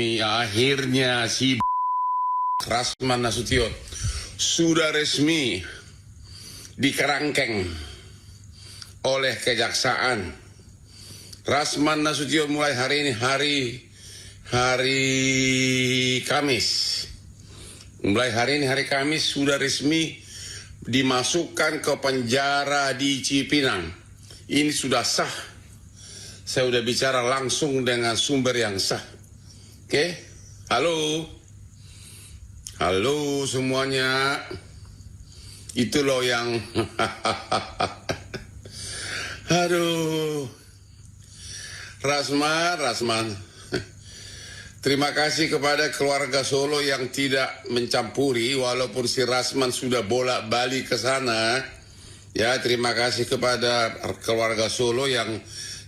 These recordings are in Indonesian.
resmi, akhirnya si Rasman Nasution sudah resmi dikerangkeng oleh kejaksaan. Rasman Nasution mulai hari ini, hari Kamis. Mulai hari ini, hari Kamis, sudah resmi dimasukkan ke penjara di Cipinang. Ini sudah sah. Saya sudah bicara langsung dengan sumber yang sah. Oke? Halo? Halo semuanya. Itu loh yang... Aduh. Rasman. Terima kasih kepada keluarga Solo yang tidak mencampuri, walaupun si Rasman sudah bolak-balik ke sana. Ya, terima kasih kepada keluarga Solo yang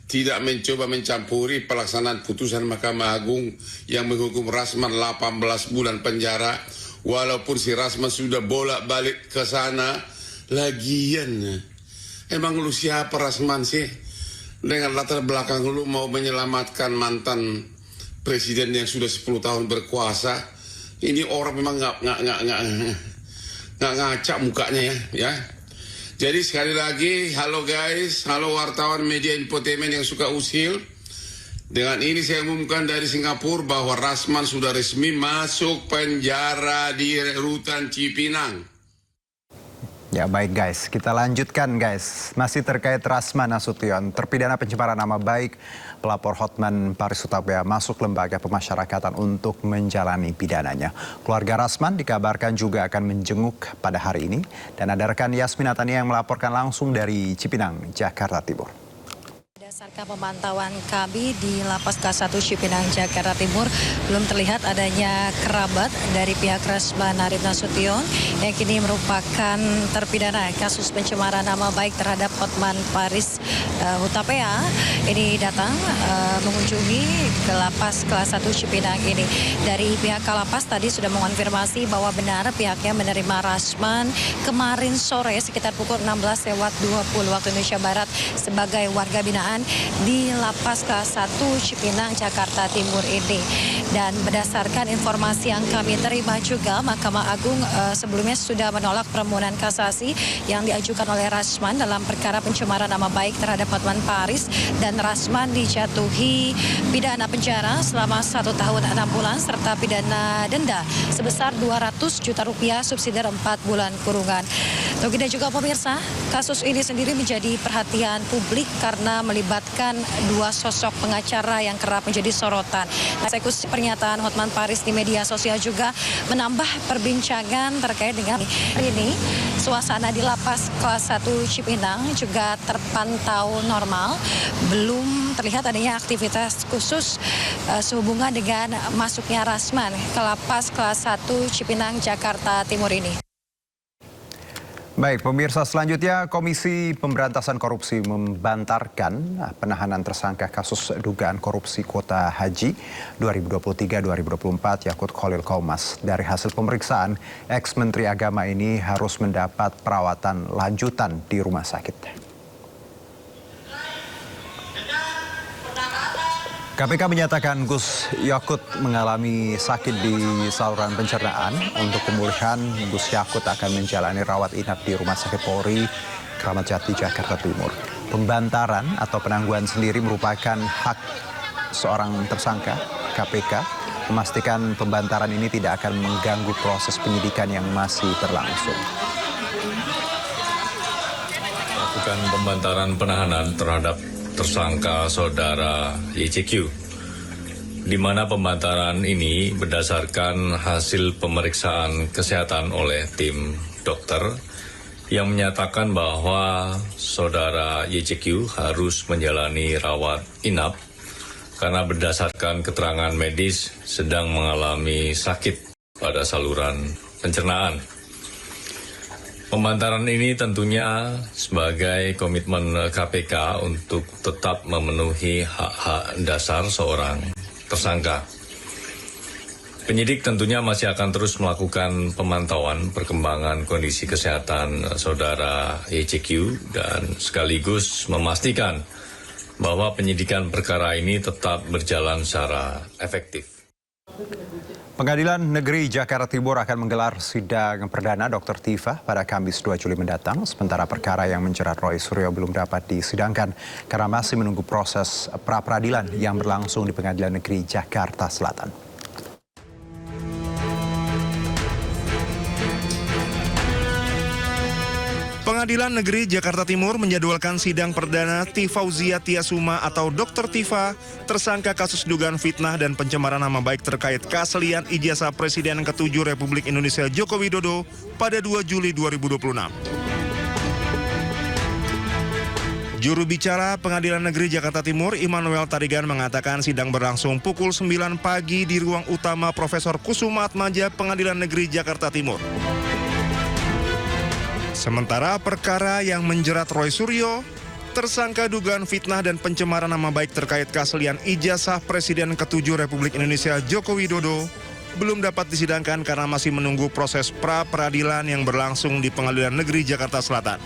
tidak mencoba mencampuri pelaksanaan putusan Mahkamah Agung yang menghukum Rasman 18 bulan penjara, walaupun si Rasman sudah bolak-balik ke sana. Lagian, emang lu siapa Rasman sih? Dengan latar belakang lu mau menyelamatkan mantan presiden yang sudah 10 tahun berkuasa. Ini orang memang nggak ngaca mukanya ya. Jadi sekali lagi, halo guys, halo wartawan media infotainment yang suka usil. Dengan ini saya umumkan dari Singapura bahwa Rasman sudah resmi masuk penjara di rutan Cipinang. Ya baik guys, kita lanjutkan guys. Masih terkait Rasman Nasution, terpidana pencemaran nama baik, pelapor Hotman Paris Hutapea masuk lembaga pemasyarakatan untuk menjalani pidananya. Keluarga Rasman dikabarkan juga akan menjenguk pada hari ini. Dan ada rekan Yasmin Natania yang melaporkan langsung dari Cipinang, Jakarta Timur. Berdasarkan pemantauan kami di Lapas Kelas 1 Cipinang, Jakarta Timur, belum terlihat adanya kerabat dari pihak Rasman Nasution yang kini merupakan terpidana kasus pencemaran nama baik terhadap Hotman Paris Hutapea. Ini datang mengunjungi ke Lapas Kelas 1 Cipinang ini. Dari pihak Kalapas tadi sudah mengonfirmasi bahwa benar pihaknya menerima Rasman kemarin sore sekitar pukul 16:20 waktu Indonesia Barat sebagai warga binaan di Lapas Kelas 1 Cipinang, Jakarta Timur ini. Dan berdasarkan informasi yang kami terima juga, Mahkamah Agung sebelumnya sudah menolak permohonan kasasi yang diajukan oleh Rasman dalam perkara pencemaran nama baik terhadap Hotman Paris, dan Rasman dijatuhi pidana penjara selama 1 tahun 6 bulan serta pidana denda sebesar 200 juta rupiah subsidi 4 bulan kurungan. Untuk kita juga pemirsa, kasus ini sendiri menjadi perhatian publik karena melibatkan dua sosok pengacara yang kerap menjadi sorotan. Eksekusi pernyataan Hotman Paris di media sosial juga menambah perbincangan terkait dengan ini. Suasana di Lapas Kelas 1 Cipinang juga terpantau normal. Belum terlihat adanya aktivitas khusus sehubungan dengan masuknya Rasman ke Lapas Kelas 1 Cipinang, Jakarta Timur ini. Baik, pemirsa, selanjutnya Komisi Pemberantasan Korupsi membantarkan penahanan tersangka kasus dugaan korupsi kuota haji 2023-2024 Yakut Khalil Qomas. Dari hasil pemeriksaan, ex-Menteri Agama ini harus mendapat perawatan lanjutan di rumah sakit. KPK menyatakan Gus Yakut mengalami sakit di saluran pencernaan. Untuk pemulihan, Gus Yakut akan menjalani rawat inap di Rumah Sakit Polri Kramat Jati, Jakarta Timur. Pembantaran atau penangguhan sendiri merupakan hak seorang tersangka. KPK memastikan pembantaran ini tidak akan mengganggu proses penyidikan yang masih berlangsung. Lakukan pembantaran penahanan terhadap tersangka saudara YCQ, di mana pembantaran ini berdasarkan hasil pemeriksaan kesehatan oleh tim dokter yang menyatakan bahwa saudara YCQ harus menjalani rawat inap karena berdasarkan keterangan medis sedang mengalami sakit pada saluran pencernaan. Pembantaran ini tentunya sebagai komitmen KPK untuk tetap memenuhi hak-hak dasar seorang tersangka. Penyidik tentunya masih akan terus melakukan pemantauan perkembangan kondisi kesehatan saudara YCQ dan sekaligus memastikan bahwa penyidikan perkara ini tetap berjalan secara efektif. Pengadilan Negeri Jakarta Timur akan menggelar sidang perdana Dr. Tifa pada Kamis 2 Juli mendatang. Sementara perkara yang menjerat Roy Suryo belum dapat disidangkan karena masih menunggu proses pra-peradilan yang berlangsung di Pengadilan Negeri Jakarta Selatan. Pengadilan Negeri Jakarta Timur menjadwalkan sidang perdana Tifauzia Tiasuma atau Dr. Tifa, tersangka kasus dugaan fitnah dan pencemaran nama baik terkait keaslian ijazah Presiden ke-7 Republik Indonesia Joko Widodo pada 2 Juli 2026. Juru bicara Pengadilan Negeri Jakarta Timur, Immanuel Tarigan, mengatakan sidang berlangsung pukul 9 pagi di ruang utama Profesor Kusuma Atmaja Pengadilan Negeri Jakarta Timur. Sementara perkara yang menjerat Roy Suryo, tersangka dugaan fitnah dan pencemaran nama baik terkait keaslian ijazah Presiden ke-7 Republik Indonesia Joko Widodo, belum dapat disidangkan karena masih menunggu proses pra-peradilan yang berlangsung di Pengadilan Negeri Jakarta Selatan.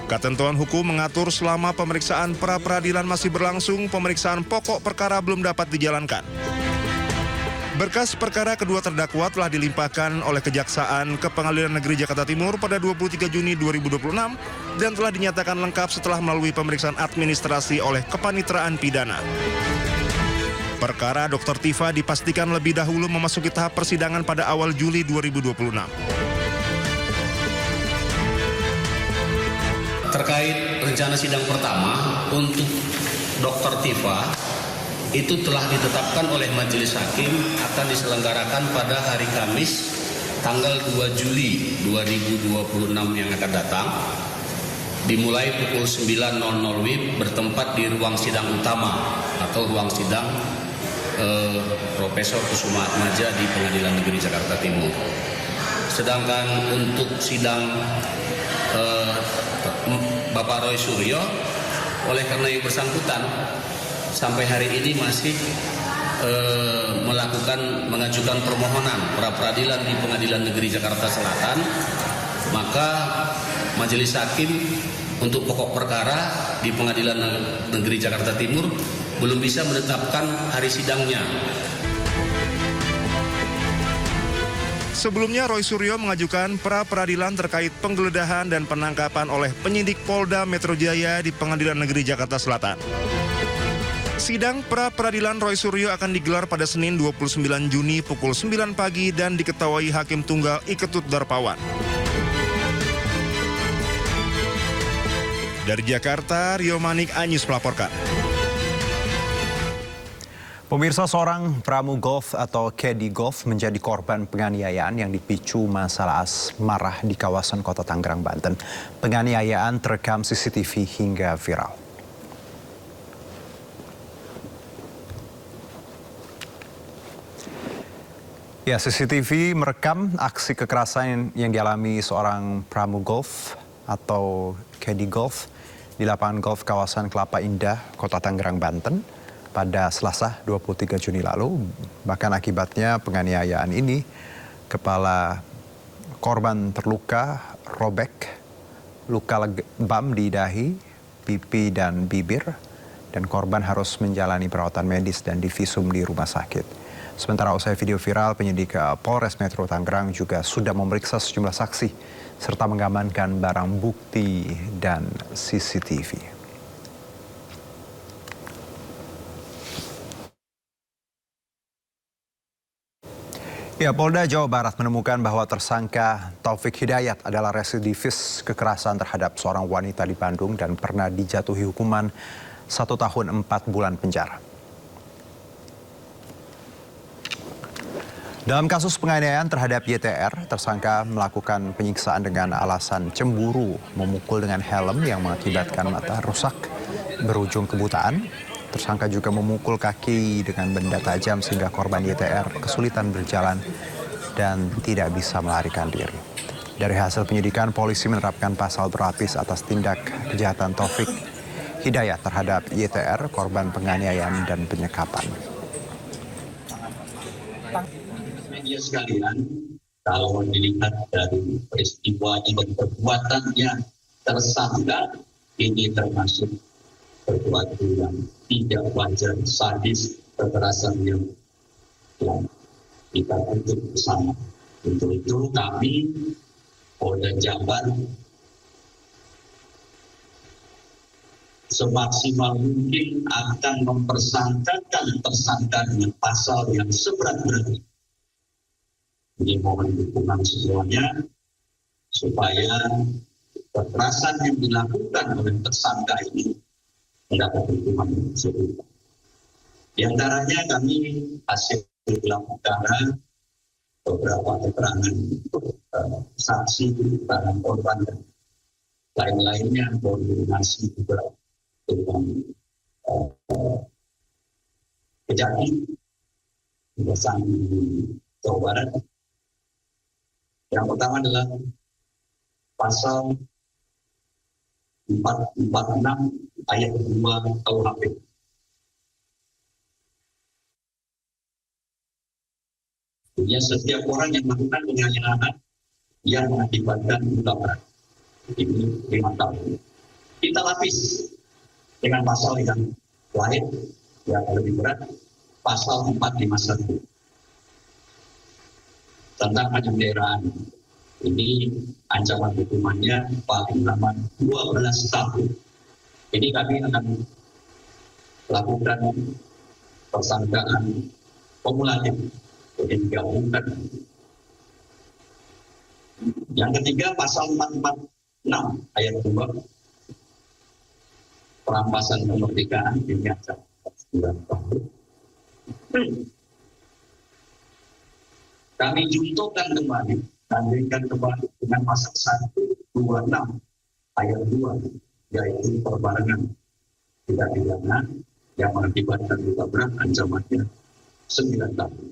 Ketentuan hukum mengatur selama pemeriksaan pra-peradilan masih berlangsung, pemeriksaan pokok perkara belum dapat dijalankan. Berkas perkara kedua terdakwa telah dilimpahkan oleh Kejaksaan ke Pengadilan Negeri Jakarta Timur pada 23 Juni 2026 dan telah dinyatakan lengkap setelah melalui pemeriksaan administrasi oleh Kepanitraan Pidana. Perkara Dr. Tifa dipastikan lebih dahulu memasuki tahap persidangan pada awal Juli 2026. Terkait rencana sidang pertama untuk Dr. Tifa, itu telah ditetapkan oleh Majelis Hakim akan diselenggarakan pada hari Kamis tanggal 2 Juli 2026 yang akan datang, dimulai pukul 9.00 WIB bertempat di ruang sidang utama atau ruang sidang Profesor Kusuma Atmaja di Pengadilan Negeri Jakarta Timur. Sedangkan untuk sidang Bapak Roy Suryo, oleh karena yang bersangkutan sampai hari ini masih mengajukan permohonan pra-peradilan di Pengadilan Negeri Jakarta Selatan, maka Majelis Hakim untuk pokok perkara di Pengadilan Negeri Jakarta Timur belum bisa menetapkan hari sidangnya. Sebelumnya Roy Suryo mengajukan pra-peradilan terkait penggeledahan dan penangkapan oleh penyidik Polda Metro Jaya di Pengadilan Negeri Jakarta Selatan. Sidang pra-peradilan Roy Suryo akan digelar pada Senin 29 Juni pukul 9 pagi dan diketuai Hakim Tunggal Iketut Darpawan. Dari Jakarta, Rio Manik, Anyus melaporkan. Pemirsa, seorang pramu golf atau caddy golf menjadi korban penganiayaan yang dipicu masalah asmara di kawasan Kota Tangerang, Banten. Penganiayaan terekam CCTV hingga viral. Ya, CCTV merekam aksi kekerasan yang dialami seorang pramu golf atau caddy golf di lapangan golf kawasan Kelapa Indah, Kota Tangerang, Banten pada Selasa 23 Juni lalu. Bahkan akibatnya penganiayaan ini, kepala korban terluka, robek, luka lebam di dahi, pipi dan bibir, dan korban harus menjalani perawatan medis dan divisum di rumah sakit. Sementara usai video viral, penyidik Polres Metro Tangerang juga sudah memeriksa sejumlah saksi serta mengamankan barang bukti dan CCTV. Ya, Polda Jawa Barat menemukan bahwa tersangka Taufik Hidayat adalah residivis kekerasan terhadap seorang wanita di Bandung dan pernah dijatuhi hukuman 1 tahun 4 bulan penjara. Dalam kasus penganiayaan terhadap YTR, tersangka melakukan penyiksaan dengan alasan cemburu, memukul dengan helm yang mengakibatkan mata rusak berujung kebutaan. Tersangka juga memukul kaki dengan benda tajam sehingga korban YTR kesulitan berjalan dan tidak bisa melarikan diri. Dari hasil penyidikan, polisi menerapkan pasal berlapis atas tindak kejahatan Taufik Hidayat terhadap YTR, korban penganiayaan dan penyekapan. Media sekalian, kalau dilihat dari peristiwanya dan perbuatannya tersangka, ini termasuk perbuatan yang tidak wajar, sadis, kekerasan yang kita tuntut bersama. Untuk itu kami Polda Jabar semaksimal mungkin akan mempersangkakan tersangka dengan pasal yang seberat-beratnya. Jadi mohon dukungan semuanya supaya kekerasan yang dilakukan oleh tersangka ini mendapat hukuman yang serupa. Di antaranya kami hasil gelar perkara beberapa keterangan saksi, keterangan korban dan lain-lainnya, koordinasi juga dengan Kejati, Kejaksaan Jawa Barat. Yang pertama adalah pasal 446 ayat 2 KUHP. Setiap orang yang melakukan penganiayaan yang mengakibatkan luka berat ini 5 tahun. Kita lapis dengan pasal yang lain yang lebih berat, pasal 451 tentang penyanderaan. Ini ancaman hukumannya paling lama 12 tahun. Ini kami akan lakukan persangkaan kumulatif. Yang digabungkan. Yang ketiga pasal 446 ayat 2 perampasan kemerdekaan ini ancaman 9 tahun. Kami juntuhkan kembali, bandingkan kembali dengan pasal 126 ayat 2 yaitu perbarengan tidak pidana yang mengakibatkan luka berat ancamannya 9 tahun.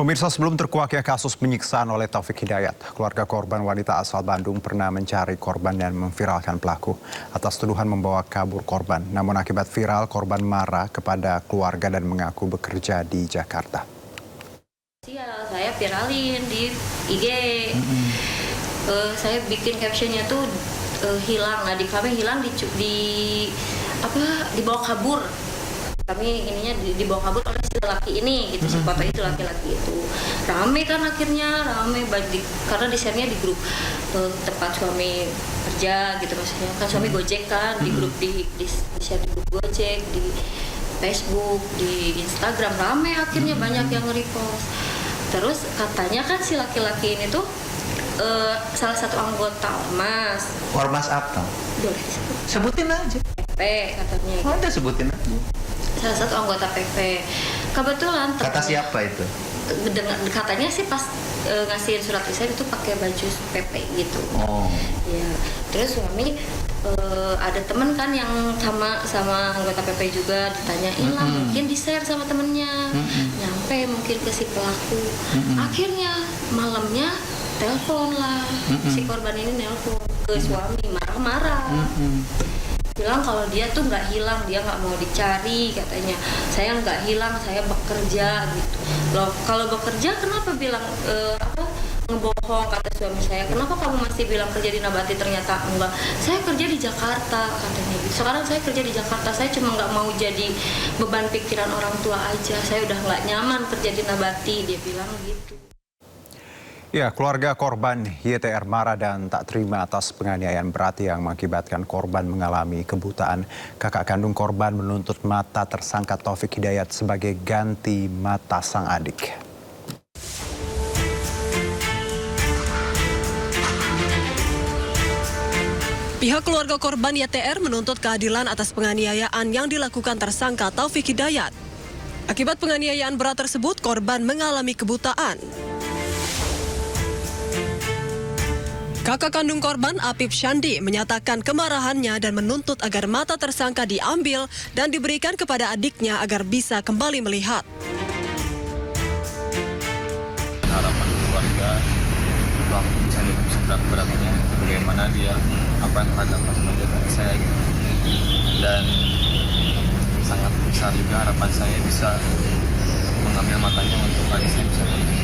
Pemirsa, sebelum terkuaknya kasus penyiksaan oleh Taufik Hidayat, keluarga korban wanita asal Bandung pernah mencari korban dan memviralkan pelaku atas tuduhan membawa kabur korban. Namun akibat viral, korban marah kepada keluarga dan mengaku bekerja di Jakarta. Saya viralin di IG, saya bikin captionnya tuh hilang, nah di kami hilang dibawa kabur. Kami ininya dibawa kabur oleh si laki ini gitu, si foto itu laki-laki itu. Rame kan akhirnya, karena di-share-nya di grup tempat suami kerja gitu, maksudnya kan suami Gojek kan, di grup di-share di grup Gojek, di Facebook, di Instagram, rame akhirnya banyak yang nge-repost. Terus katanya kan si laki-laki ini tuh salah satu anggota Ormas apa? Boleh disebut? Sebutin aja. PP katanya. Oh, udah sebutin aja. Salah satu anggota PP. Kebetulan kata siapa itu? Katanya sih pas ngasihin surat resign itu pakai baju PP gitu. Oh. Ya. Terus suami ada temen kan yang sama anggota PP juga, ditanyain lah, mungkin di-share sama temennya, nyampe mungkin ke si pelaku. Akhirnya malamnya telepon lah, si korban ini nelpon ke suami, marah-marah. Bilang kalau dia tuh nggak hilang, dia nggak mau dicari katanya. Saya nggak hilang, saya bekerja gitu. Loh, kalau bekerja kenapa bilang ngebohong, kata suami saya. Kenapa kamu masih bilang kerja di Nabati, ternyata enggak. Saya kerja di Jakarta katanya gitu. Sekarang saya kerja di Jakarta, saya cuma nggak mau jadi beban pikiran orang tua aja. Saya udah nggak nyaman kerja di Nabati, dia bilang gitu. Ya, keluarga korban YTR marah dan tak terima atas penganiayaan berat yang mengakibatkan korban mengalami kebutaan. Kakak kandung korban menuntut mata tersangka Taufik Hidayat sebagai ganti mata sang adik. Pihak keluarga korban YTR menuntut keadilan atas penganiayaan yang dilakukan tersangka Taufik Hidayat. Akibat penganiayaan berat tersebut, korban mengalami kebutaan. Kakak kandung korban, Apip Syandi, menyatakan kemarahannya dan menuntut agar mata tersangka diambil dan diberikan kepada adiknya agar bisa kembali melihat. Harapan keluarga waktu bisa seberat-beratnya bagaimana dia apa yang terhadap sebagai saya gitu. Dan sangat besar juga harapan saya bisa mengambil matanya untuk adik saya bisa melihat.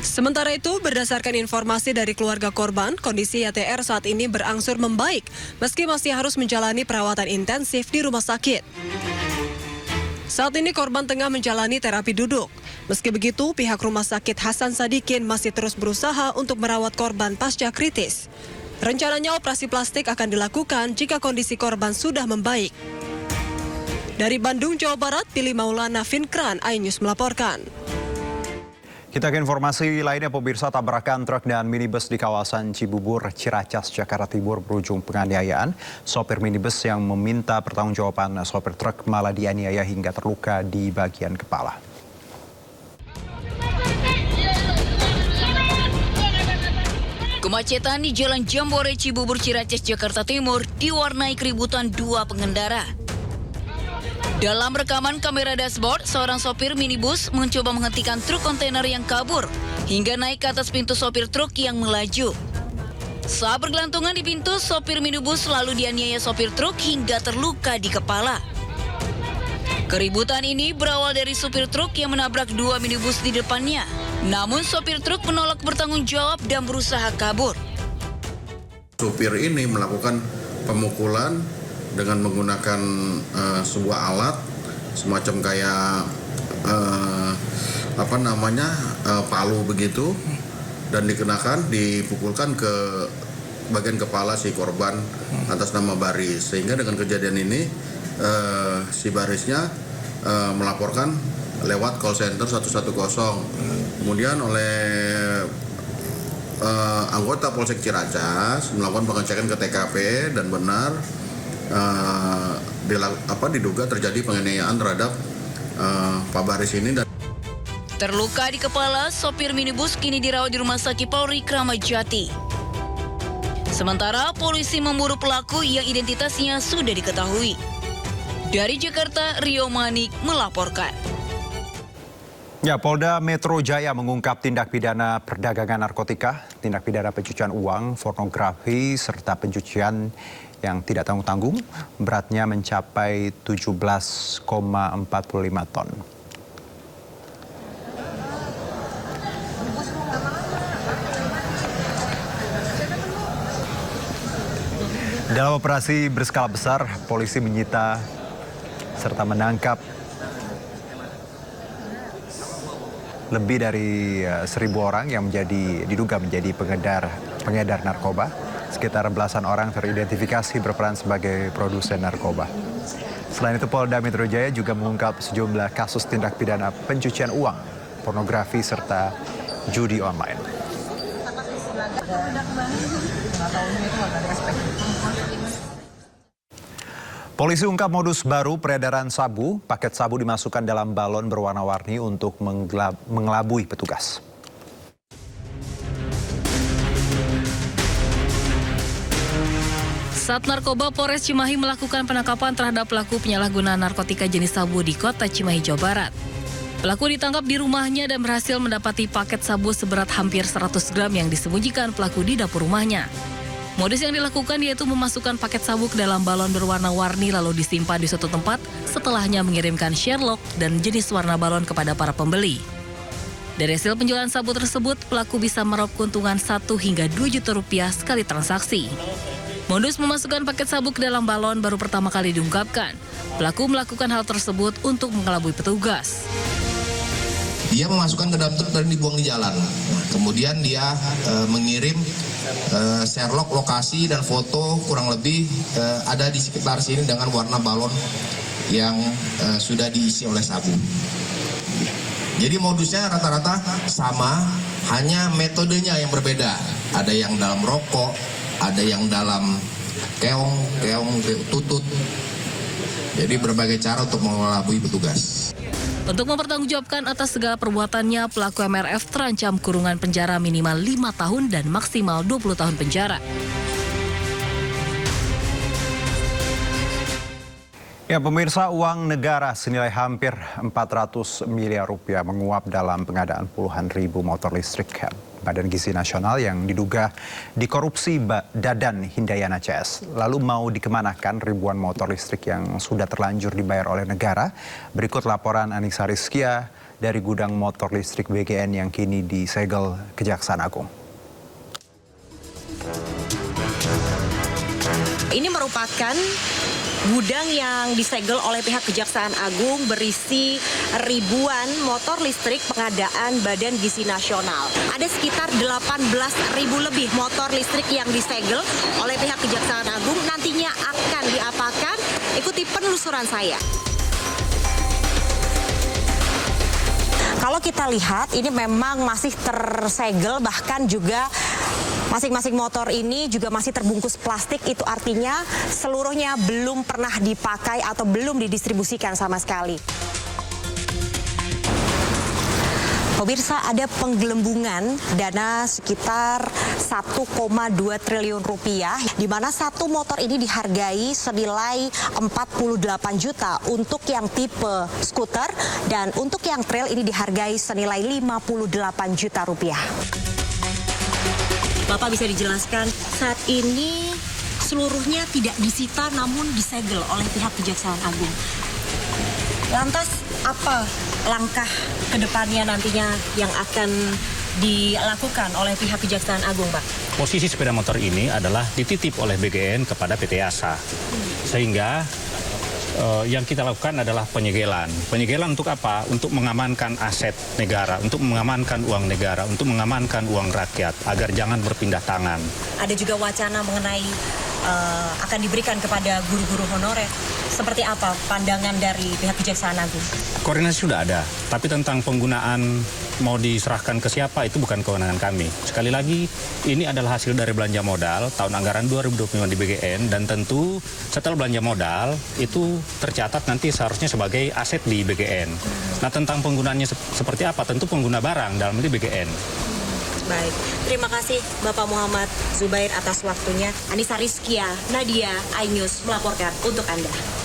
Sementara itu, berdasarkan informasi dari keluarga korban, kondisi YTR saat ini berangsur membaik, meski masih harus menjalani perawatan intensif di rumah sakit. Saat ini korban tengah menjalani terapi duduk. Meski begitu, pihak Rumah Sakit Hasan Sadikin masih terus berusaha untuk merawat korban pasca kritis. Rencananya operasi plastik akan dilakukan jika kondisi korban sudah membaik. Dari Bandung, Jawa Barat, Pilih Maulana Finkran, iNews melaporkan. Kita ke informasi lainnya, pemirsa. Tabrakan truk dan minibus di kawasan Cibubur, Ciracas, Jakarta Timur berujung penganiayaan. Sopir minibus yang meminta pertanggungjawaban sopir truk malah dianiaya hingga terluka di bagian kepala. Kemacetan di Jalan Jambore Cibubur, Ciracas, Jakarta Timur diwarnai keributan dua pengendara. Dalam rekaman kamera dashboard, seorang sopir minibus mencoba menghentikan truk kontainer yang kabur hingga naik ke atas pintu sopir truk yang melaju. Saat bergelantungan di pintu, sopir minibus lalu dianiaya sopir truk hingga terluka di kepala. Keributan ini berawal dari sopir truk yang menabrak dua minibus di depannya. Namun sopir truk menolak bertanggung jawab dan berusaha kabur. Supir ini melakukan pemukulan dengan menggunakan sebuah alat semacam kayak palu begitu, dan dipukulkan ke bagian kepala si korban atas nama Baris. Sehingga dengan kejadian ini si Barisnya melaporkan lewat call center 110. Kemudian oleh anggota Polsek Ciracas melakukan pengecekan ke TKP dan benar diduga terjadi penganiayaan terhadap Pak Baris ini. Terluka di kepala, sopir minibus kini dirawat di Rumah Sakit Polri Kramat Jati. Sementara polisi memburu pelaku yang identitasnya sudah diketahui. Dari Jakarta, Rio Manik melaporkan. Ya, Polda Metro Jaya mengungkap tindak pidana perdagangan narkotika, tindak pidana pencucian uang, pornografi, serta pencucian yang tidak tanggung-tanggung, beratnya mencapai 17,45 ton. Dalam operasi berskala besar, polisi menyita serta menangkap lebih dari 1.000 orang yang diduga menjadi pengedar narkoba. Sekitar belasan orang teridentifikasi berperan sebagai produsen narkoba. Selain itu, Polda Metro Jaya juga mengungkap sejumlah kasus tindak pidana pencucian uang, pornografi, serta judi online. Polisi ungkap modus baru peredaran sabu. Paket sabu dimasukkan dalam balon berwarna-warni untuk mengelabui petugas. Sat Narkoba Polres Cimahi melakukan penangkapan terhadap pelaku penyalahgunaan narkotika jenis sabu di kota Cimahi, Jawa Barat. Pelaku ditangkap di rumahnya dan berhasil mendapati paket sabu seberat hampir 100 gram yang disembunyikan pelaku di dapur rumahnya. Modus yang dilakukan yaitu memasukkan paket sabu ke dalam balon berwarna-warni lalu disimpan di suatu tempat, setelahnya mengirimkan Sherlock dan jenis warna balon kepada para pembeli. Dari hasil penjualan sabu tersebut, pelaku bisa meraup keuntungan 1 hingga 2 juta rupiah sekali transaksi. Modus memasukkan paket sabu ke dalam balon baru pertama kali diungkapkan. Pelaku melakukan hal tersebut untuk mengelabui petugas. Dia memasukkan ke dalam truk dan dibuang di jalan. Nah, kemudian dia mengirim Sherlock lokasi dan foto kurang lebih ada di sekitar sini dengan warna balon yang sudah diisi oleh sabu. Jadi modusnya rata-rata sama, hanya metodenya yang berbeda. Ada yang dalam rokok, ada yang dalam keong tutut. Jadi berbagai cara untuk mengelabui petugas. Untuk mempertanggungjawabkan atas segala perbuatannya, pelaku MRF terancam kurungan penjara minimal 5 tahun dan maksimal 20 tahun penjara. Ya, pemirsa, uang negara senilai hampir 400 miliar rupiah menguap dalam pengadaan puluhan ribu motor listrik Badan Gizi Nasional yang diduga dikorupsi Dadan Hindayana CS. Lalu mau dikemanakan ribuan motor listrik yang sudah terlanjur dibayar oleh negara? Berikut laporan Anissa Rizkia dari gudang motor listrik BGN yang kini disegel Kejaksaan Agung. Ini merupakan gudang yang disegel oleh pihak Kejaksaan Agung berisi ribuan motor listrik pengadaan Badan Gizi Nasional. Ada sekitar 18.000 lebih motor listrik yang disegel oleh pihak Kejaksaan Agung, nantinya akan diapakan? Ikuti penelusuran saya. Kalau kita lihat ini memang masih tersegel, bahkan juga masing-masing motor ini juga masih terbungkus plastik. Itu artinya seluruhnya belum pernah dipakai atau belum didistribusikan sama sekali. Pemirsa, ada penggelembungan dana sekitar 1,2 triliun rupiah, di mana satu motor ini dihargai senilai 48 juta untuk yang tipe skuter, dan untuk yang trail ini dihargai senilai 58 juta rupiah. Bapak bisa dijelaskan, saat ini seluruhnya tidak disita namun disegel oleh pihak Kejaksaan Agung. Lantas apa langkah ke depannya nantinya yang akan dilakukan oleh pihak Kejaksaan Agung, Pak? Posisi sepeda motor ini adalah dititip oleh BGN kepada PT Asa. Sehingga yang kita lakukan adalah penyegelan. Penyegelan untuk apa? Untuk mengamankan aset negara, untuk mengamankan uang negara, untuk mengamankan uang rakyat, agar jangan berpindah tangan. Ada juga wacana mengenai akan diberikan kepada guru-guru honorer. Seperti apa pandangan dari pihak Kejaksaan Agung? Koordinasi sudah ada, tapi tentang penggunaan mau diserahkan ke siapa itu bukan kewenangan kami. Sekali lagi, ini adalah hasil dari belanja modal tahun anggaran 2025 di BGN, dan tentu setelah belanja modal itu tercatat nanti seharusnya sebagai aset di BGN. Nah, tentang penggunaannya seperti apa, tentu pengguna barang dalam ini BGN. Baik, terima kasih Bapak Muhammad Zubair atas waktunya. Anissa Rizkia, Nadia, iNews melaporkan untuk Anda.